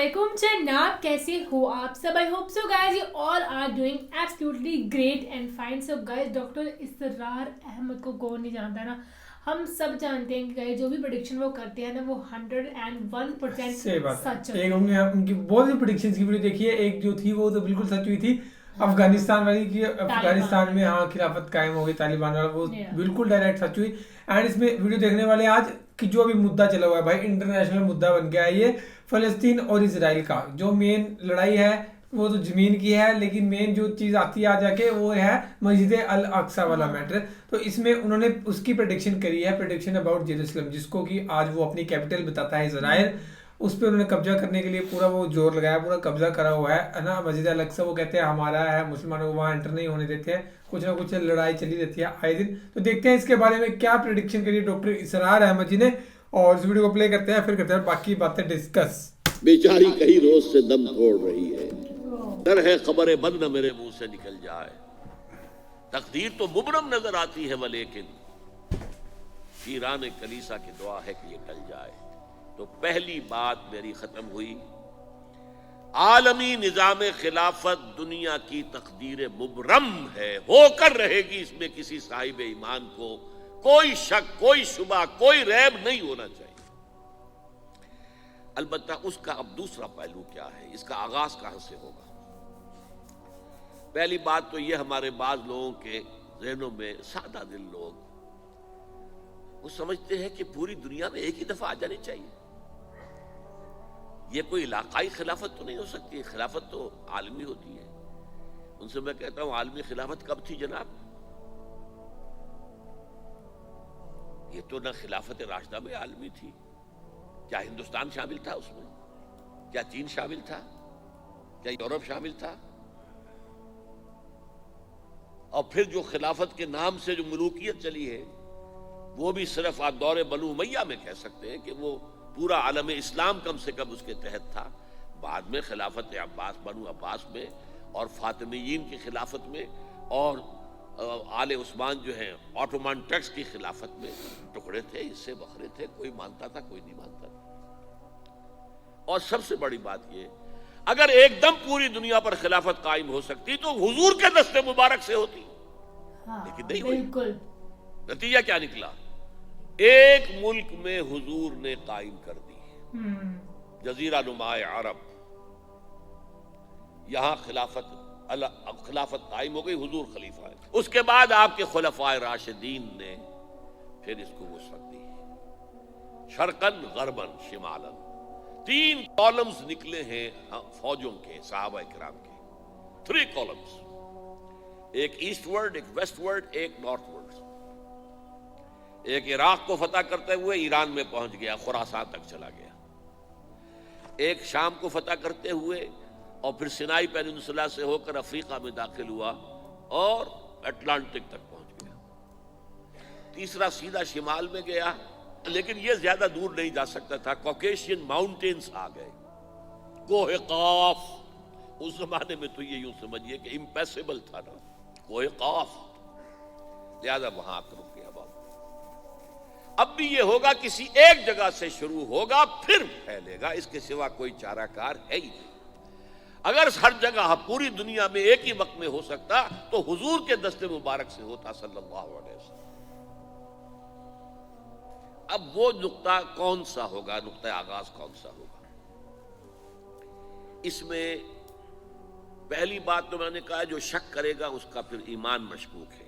Assalamualaikum जनाब, कैसे हो आप सब? I hope so guys you all are doing absolutely great and fine. So guys, doctor Israr Ahmad को कौन नहीं जानता है ना. हम सब जानते हैं कि guys जो भी प्रेडिक्शन वो करते हैं ना वो 101% सही बात सच है. एक हमने उनकी बहुत सी प्रेडिक्शंस की वीडियो देखी है. एक जो थी वो तो बिल्कुल सच हुई थी, अफगानिस्तान वाली की. अफगानिस्तान में हाँ खिलाफत कायम हो गई तालिबान वाला, वो बिल्कुल डायरेक्ट सच हुई. एंड इसमें वीडियो देखने वाले आज कि जो अभी मुद्दा चला हुआ है भाई, इंटरनेशनल मुद्दा बन गया है ये फलस्तीन और इसराइल का. जो मेन लड़ाई है वो तो जमीन की है, लेकिन मेन जो चीज आती है आ जाके वो है मस्जिद अल अक्सा वाला मैटर. तो इसमें उन्होंने उसकी प्रेडिक्शन करी है, प्रेडिक्शन अबाउट जेरूसलम, जिसको कि आज वो अपनी कैपिटल बताता है इसराइल. उस पर उन्होंने कब्जा करने के लिए पूरा वो जोर लगाया, पूरा कब्जा करा हुआ है ना. मस्जिद अल अक्सा वो कहते हैं हमारा है, मुसलमानों को वहाँ एंटर नहीं होने देते हैं. कुछ ना कुछ लड़ाई चली रहती है आए दिन. तो देखते हैं इसके बारे में क्या प्रेडिक्शन करी डॉक्टर इसरार अहमद जी ने, और इस वीडियो को प्ले करते हैं, फिर करते हैं बाकी बातें डिस्कस. बेचारी कई रोज से दम तोड़ रही है, डर है खबर बंद न मेरे मुंह से निकल जाए. तकदीर तो मुबरम नजर आती है वलेकिन ईरान कलीसा की दुआ है कि ये टल जाए. तो पहली बात मेरी खत्म हुई. आलमी निजाम खिलाफत दुनिया की तकदीर मुबरम है, होकर रहेगी. इसमें किसी साहिब ईमान को कोई शक, कोई शुबा, कोई रैब नहीं होना चाहिए. अलबत्ता उसका अब दूसरा पहलू क्या है, इसका आगाज कहां से होगा. पहली बात तो ये, हमारे बाज लोगों के ज़हनों में, सादा दिल लोग वो समझते हैं कि पूरी दुनिया में एक ही दफा आ जानी चाहिए. ये कोई इलाकाई खिलाफत तो नहीं हो सकती, खिलाफत तो आलमी होती है. उनसे मैं कहता हूं आलमी खिलाफत कब थी जनाब? ये तो ना खिलाफत राशिदा में आलमी थी. क्या हिंदुस्तान शामिल था उसमें? क्या चीन शामिल था? क्या यूरोप शामिल था? और फिर जो खिलाफत के नाम से जो मुलूकियत चली है वो भी सिर्फ आप दौरे बनु उमैया में कह सकते हैं कि वो पूरा आलम इस्लाम कम से कम उसके तहत था. बाद में खिलाफत अब्बास, बनु अब्बास में, और फातिमीयीन की खिलाफत में, और आले उस्मान जो हैं ऑटोमान टर्क्स की खिलाफत में टुकड़े थे, इससे बखरे थे. कोई मानता था, कोई नहीं मानता था. और सबसे बड़ी बात ये, अगर एकदम पूरी दुनिया पर खिलाफत कायम हो सकती तो हुजूर के दस्ते मुबारक से होती. लेकिन नहीं हुई. नतीजा क्या निकला? एक मुल्क में हुजूर ने कायम कर दी, जजीरा नुमाए अरब. यहां खिलाफत कायम हो गई, हुजूर खलीफा है. उसके बाद आपके खुलफाए राशिदीन ने फिर इसको वसअत दी, शर्कन गरबन शिमालन. 3 कॉलम्स निकले हैं फौजों के, सहाबा किराम के. 3 कॉलम्स, एक ईस्टवर्ड, एक वेस्टवर्ड, एक नॉर्थवर्ड. एक इराक को फतह करते हुए ईरान में पहुंच गया, खुरासान तक चला गया. एक शाम को फतह करते हुए और फिर सिनाई पेनिनसुला से होकर अफ्रीका में दाखिल हुआ और अटलांटिक तक पहुंच गया. तीसरा सीधा शिमाल में गया, लेकिन यह ज्यादा दूर नहीं जा सकता था. कॉकेशियन माउंटेन्स आ गए, कोहे काफ. उस जमाने में तो ये यूं समझिए कि इम्पैसेबल था ना, कोहे काफ. लिहाजा वहां आकर रुक गया. अब भी ये होगा, किसी एक जगह से शुरू होगा फिर फैलेगा, इसके सिवा कोई चाराकार है ही नहीं. अगर हर जगह पूरी दुनिया में एक ही वक्त में हो सकता तो हुजूर के दस्ते मुबारक से होता सल्लल्लाहु अलैहि वसल्लम. अब वो नुक्ता कौन सा होगा, नुक्ता आगाज कौन सा होगा? इसमें पहली बात तो मैंने कहा, जो शक करेगा उसका फिर ईमान मशकूक है.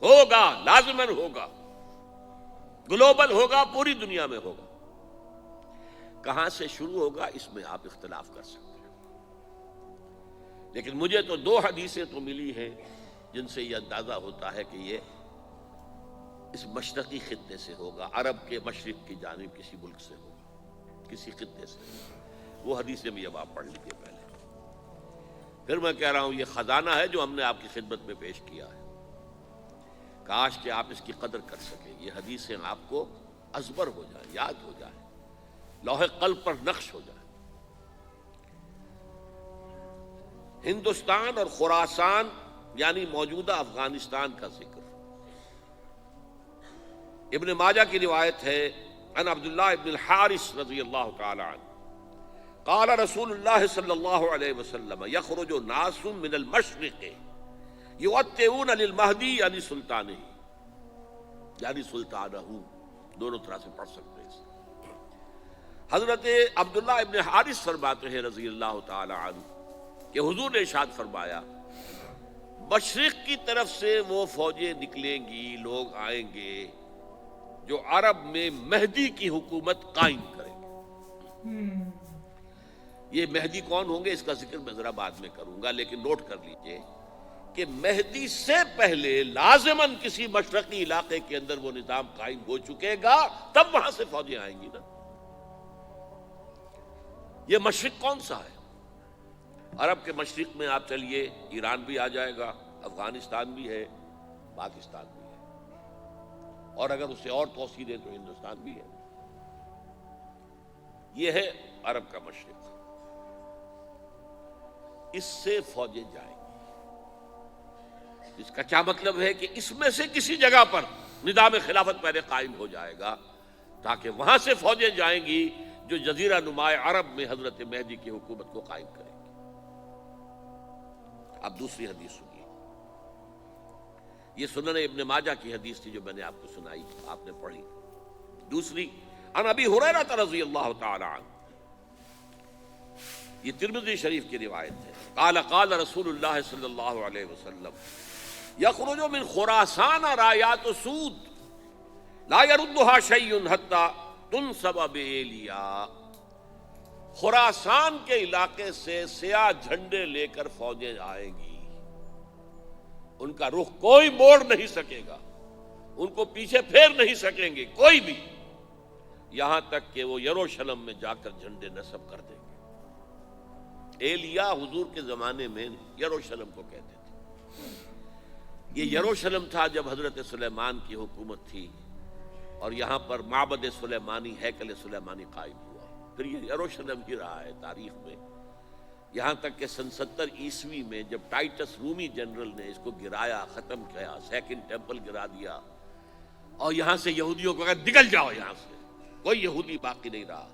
होगा, लाजिमन होगा, ग्लोबल होगा, पूरी दुनिया में होगा. कहां से शुरू होगा इसमें आप इख्तिलाफ कर सकते हैं, लेकिन मुझे तो 2 हदीसें तो मिली हैं जिनसे यह अंदाजा होता है कि ये इस मशरकी खित्ते से होगा, अरब के मशरिक की जानिब किसी मुल्क से होगा, किसी खित्ते से. वो हदीसें भी अब आप पढ़ लीजिए पहले. फिर मैं कह रहा हूं, ये खजाना है जो हमने आपकी खिदमत में पेश किया है. काश कि आप इसकी कदर कर सकें, ये हदीसें आपको अजबर हो जाए, याद हो जाए, लौहे कल्ब पर नक्श हो जाए. हिंदुस्तान और खुरासान यानी मौजूदा अफगानिस्तान का जिक्र इब्न माजा की रिवायत है. अन अब्दुल्लाह इब्न हारिस रज़ी अल्लाह तआला अन्हु قال رسول اللہ صلی اللہ علیہ وسلم یخرج ناس من المشرق یؤتئون للمہدی یعنی سلطانہ، یعنی سلطانہ، دونوں طرح سے پڑھ سکتے ہیں۔ حضرت عبداللہ ابن حارث فرماتے ہیں رضی اللہ تعالی عنہ کہ حضور نے ارشاد فرمایا مشرق کی طرف سے وہ فوجیں نکلیں گی، لوگ آئیں گے جو عرب میں مہدی کی حکومت قائم کریں گے۔ یہ مہدی کون ہوں گے اس کا ذکر میں ذرا بعد میں کروں گا، لیکن نوٹ کر لیجئے کہ مہدی سے پہلے لازماً کسی مشرقی علاقے کے اندر وہ نظام قائم ہو چکے گا، تب وہاں سے فوجیں آئیں گی نا۔ یہ مشرق کون سا ہے؟ عرب کے مشرق میں آپ چلیے، ایران بھی آ جائے گا، افغانستان بھی ہے، پاکستان بھی ہے، اور اگر اسے اور توسیع دیں تو ہندوستان بھی ہے۔ یہ ہے عرب کا مشرق، اس سے فوجیں جائیں گی۔ اس کا کیا مطلب ہے کہ اس میں سے کسی جگہ پر نظام خلافت پہلے قائم ہو جائے گا تاکہ وہاں سے فوجیں جائیں گی جو جزیرہ نما عرب میں حضرت مہدی کی حکومت کو قائم کریں گی۔ اب دوسری حدیث سنیے، یہ سنن ابن ماجہ کی حدیث تھی جو میں نے آپ کو سنائی، آپ نے پڑھی۔ دوسری عن ابی ہریرہ رضی اللہ تعالی عنہ، یہ ترمذی شریف کی روایت ہے، قال قال رسول اللہ صلی اللہ علیہ وسلم یخرج من خراسان رایات سود لا يردها شیء حتی تنصب بایلیا۔ خراسان کے علاقے سے سیاہ جھنڈے لے کر فوجیں آئیں گی، ان کا رخ کوئی موڑ نہیں سکے گا، ان کو پیچھے پھیر نہیں سکیں گے کوئی بھی، یہاں تک کہ وہ یروشلم میں جا کر جھنڈے نصب کر دیں گے۔ ایلیا حضور کے زمانے میں یروشلم کو کہتے تھے۔ یہ یروشلم تھا جب حضرت سلیمان کی حکومت تھی اور یہاں پر معبد سلیمانی، ہیکل سلیمانی قائم ہوا، پھر یہ یروشلم ہی رہا ہے تاریخ میں، یہاں تک کہ سن 70 عیسوی میں جب ٹائٹس رومی جنرل نے اس کو گرایا، ختم کیا، سیکنڈ ٹیمپل گرا دیا، اور یہاں سے یہودیوں کو کہا نکل جاؤ یہاں سے، کوئی یہودی باقی نہیں رہا،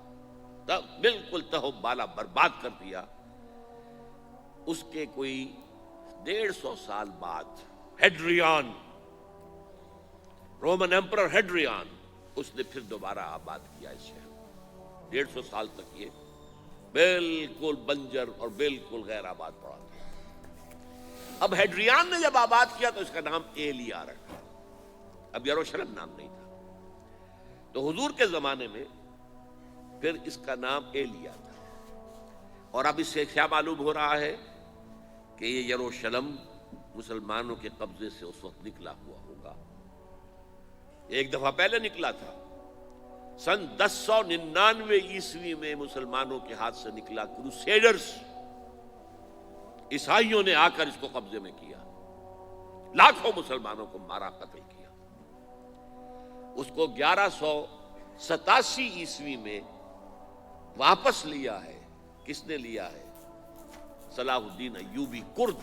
تب بالکل تہو بالا برباد کر دیا۔ اس کے کوئی 150 سال بعد ہیڈریان، رومن ایمپرر ہیڈریان، اس نے پھر دوبارہ آباد کیا اس شہر۔ 150 سال تک یہ بالکل بنجر اور بالکل غیر آباد پڑا تھا۔ اب ہیڈریان نے جب آباد کیا تو اس کا نام ایلیا رکھا، اب یروشلم نام نہیں تھا، تو حضور کے زمانے میں پھر اس کا نام ایلیا تھا۔ اور اب اس سے کیا معلوم ہو رہا ہے کہ یہ یروشلم مسلمانوں کے قبضے سے اس وقت نکلا ہوا ہوگا، ایک دفعہ پہلے نکلا تھا، سن 1099 عیسوی میں مسلمانوں کے ہاتھ سے نکلا، کروسیڈرز، عیسائیوں نے آ کر اس کو قبضے میں کیا، لاکھوں مسلمانوں کو مارا، قتل کیا۔ اس کو 1187 عیسوی میں واپس لیا ہے، کس نے لیا ہے؟ صلاح الدین ایوبی، کرد۔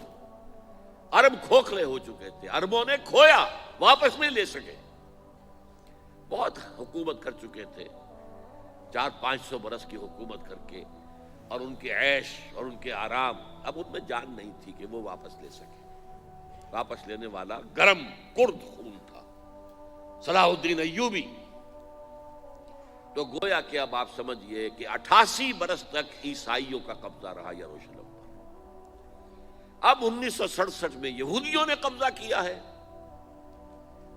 عرب کھوکھلے ہو چکے تھے، عربوں نے کھویا، واپس نہیں لے سکے، بہت حکومت کر چکے تھے، 400-500 برس کی حکومت کر کے، اور ان کے عیش اور ان کے آرام، اب ان میں جان نہیں تھی کہ وہ واپس لے سکے۔ واپس لینے والا گرم کرد خون تھا، صلاح الدین ایوبی۔ تو گویا کہ اب آپ سمجھئے کہ 88 برس تک عیسائیوں کا قبضہ رہا یروشلم پر۔ اب 1967 میں یہودیوں نے قبضہ کیا ہے،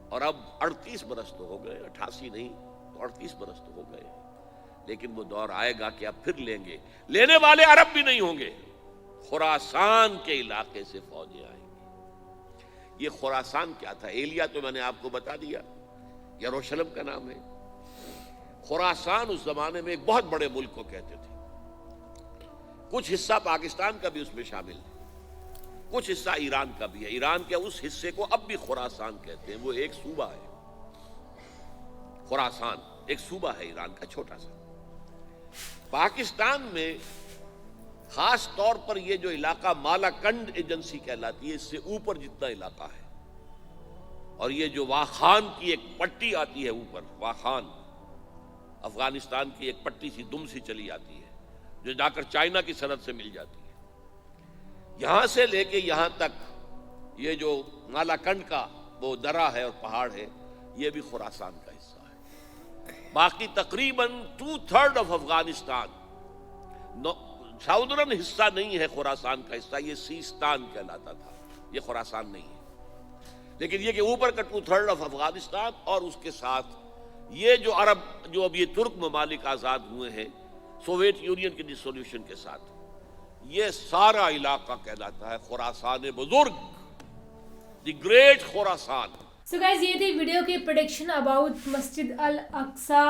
اور اب 38 برس تو ہو گئے، 88 نہیں تو 38 برس تو ہو گئے، لیکن وہ دور آئے گا کہ اب پھر لیں گے، لینے والے عرب بھی نہیں ہوں گے، خراسان کے علاقے سے فوجیں آئیں گی۔ یہ خراسان کیا تھا؟ ایلیا تو میں نے آپ کو بتا دیا، یروشلم کا نام ہے۔ خراسان اس زمانے میں ایک بہت بڑے ملک کو کہتے تھے، کچھ حصہ پاکستان کا بھی اس میں شامل ہے، کچھ حصہ ایران کا بھی ہے۔ ایران کے اس حصے کو اب بھی خراسان کہتے ہیں، وہ ایک صوبہ ہے، خراسان ایک صوبہ ہے ایران کا چھوٹا سا۔ پاکستان میں خاص طور پر یہ جو علاقہ مالاکنڈ ایجنسی کہلاتی ہے، اس سے اوپر جتنا علاقہ ہے، اور یہ جو واخان کی ایک پٹی آتی ہے، اوپر واخان افغانستان کی ایک پٹی سی دم سی چلی آتی ہے، जो जाकर चाइना की सरहद से मिल जाती है। यहां से लेके यहां तक ये जो नालाकंड का वो दरा है और पहाड़ है, ये भी खुरासान का हिस्सा है। बाकी तकरीबन 2/3 ऑफ अफगानिस्तान साउदर्न हिस्सा नहीं है खुरासान का हिस्सा, ये सीस्तान कहलाता था, ये खुरासान नहीं है। लेकिन ये कि ऊपर का 2/3 ऑफ अफगानिस्तान और उसके साथ ये जो अरब जो अब ये तुर्क ममालिक आज़ाद हुए हैं सोवियत यूनियन के डिसोल्यूशन के साथ, ये सारा इलाका कहलाता है खुरासान बुजुर्ग, the great Khorasan. So guys, ये थी वीडियो की प्रेडिक्शन अबाउट मस्जिद अल अक्सा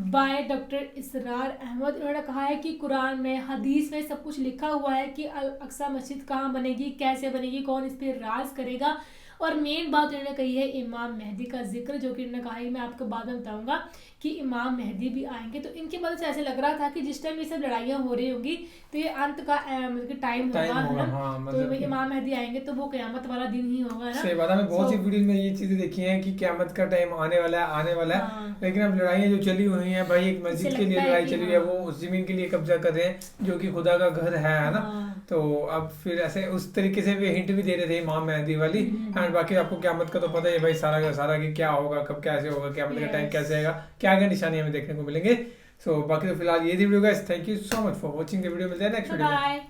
बाय डॉक्टर इसरार अहमद। उन्होंने कहा है कि कुरान में, हदीस में सब कुछ लिखा हुआ है कि अल अक्सा मस्जिद कहाँ बनेगी, कैसे बनेगी, कौन इस पर राज करेगा। और मेन बात उन्होंने कही है इमाम मेहदी का जिक्र, जो कि उन्होंने कहा है, मैं आपको बाद में बताऊंगा कि इमाम मेहदी भी आएंगे। तो इनके बारे से ऐसे लग रहा था कि जिस टाइम ये सब लड़ाइयाँ हो रही होंगी तो ये अंत का मतलब टाइम होगा, है ना। हाँ, तो इमाम मेहदी आएंगे तो वो क़यामत वाला दिन ही होगा ना। सही बात है, मैं बहुत सी वीडियो में ये चीजें देखी हैं कि क़यामत का टाइम आने वाला है। लेकिन अब लड़ाइयाँ जो चली हुई हैं भाई, एक मस्जिद के लिए लड़ाई चली हुई है, वो उस जमीन के लिए कब्जा कर रहे हैं जो कि खुदा का घर है ना। तो अब फिर ऐसे उस तरीके से भी हिंट भी दे रहे थे इमाम मेहदी वाली। एंड बाकी आपको क़यामत का तो पता है भाई, सारा का सारा कि क्या होगा, कब कैसे होगा, क़यामत का टाइम कैसे आएगा, क्या क्या निशानी हमें देखने को मिलेंगे। सो बाकी तो फिलहाल ये थी video guys, thank you so much for watching the video. मिलते हैं नेक्स्ट वीडियो में।